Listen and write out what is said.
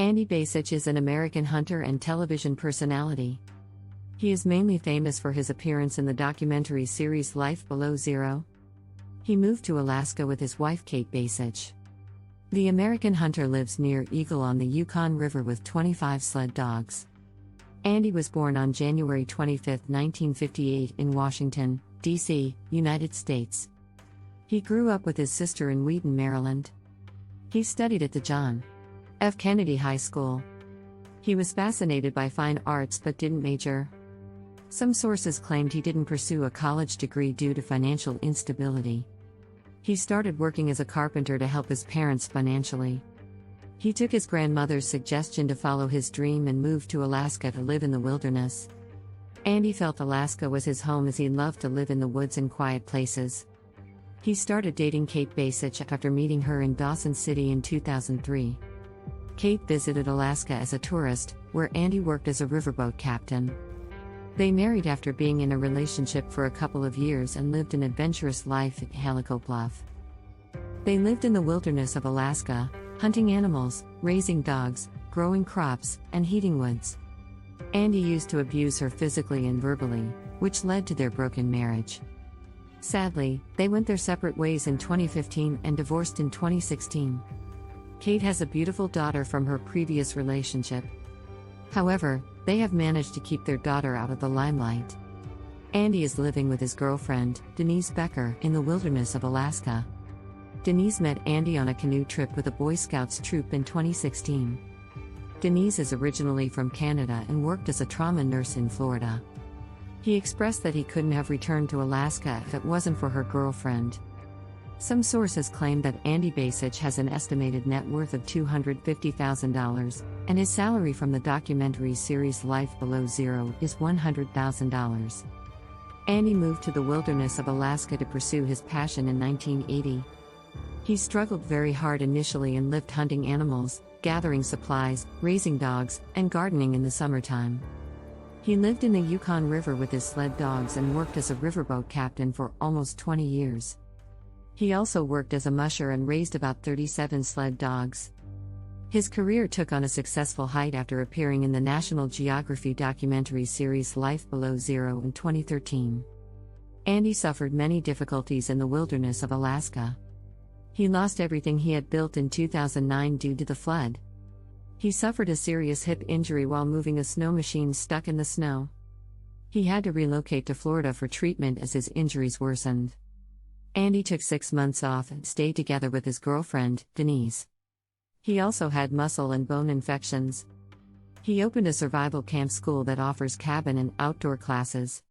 Andy Bassich is an American hunter and television personality. He is mainly famous for his appearance in the documentary series Life Below Zero. He moved to Alaska with his wife Kate Bassich. The American hunter lives near Eagle on the Yukon River with 25 sled dogs. Andy was born on January 25, 1958 in Washington, D.C., United States. He grew up with his sister in Wheaton, Maryland. He studied at the John F. Kennedy High School. He was fascinated by fine arts but didn't major. Some sources claimed he didn't pursue a college degree due to financial instability. He started working as a carpenter to help his parents financially. He took his grandmother's suggestion to follow his dream and moved to Alaska to live in the wilderness. Andy felt Alaska was his home as he loved to live in the woods and quiet places. He started dating Kate Bassich after meeting her in Dawson City in 2003. Kate visited Alaska as a tourist, where Andy worked as a riverboat captain. They married after being in a relationship for a couple of years and lived an adventurous life at Helico Bluff. They lived in the wilderness of Alaska, hunting animals, raising dogs, growing crops, and heating woods. Andy used to abuse her physically and verbally, which led to their broken marriage. Sadly, they went their separate ways in 2015 and divorced in 2016. Kate has a beautiful daughter from her previous relationship. However, they have managed to keep their daughter out of the limelight. Andy is living with his girlfriend, Denise Becker, in the wilderness of Alaska. Denise met Andy on a canoe trip with a Boy Scouts troop in 2016. Denise is originally from Canada and worked as a trauma nurse in Florida. He expressed that he couldn't have returned to Alaska if it wasn't for her girlfriend. Some sources claim that Andy Bassich has an estimated net worth of $250,000, and his salary from the documentary series Life Below Zero is $100,000. Andy moved to the wilderness of Alaska to pursue his passion in 1980. He struggled very hard initially and lived hunting animals, gathering supplies, raising dogs, and gardening in the summertime. He lived in the Yukon River with his sled dogs and worked as a riverboat captain for almost 20 years. He also worked as a musher and raised about 37 sled dogs. His career took on a successful height after appearing in the National Geography documentary series Life Below Zero in 2013. Andy suffered many difficulties in the wilderness of Alaska. He lost everything he had built in 2009 due to the flood. He suffered a serious hip injury while moving a snow machine stuck in the snow. He had to relocate to Florida for treatment as his injuries worsened. Andy took 6 months off and stayed together with his girlfriend, Denise. He also had muscle and bone infections. He opened a survival camp school that offers cabin and outdoor classes.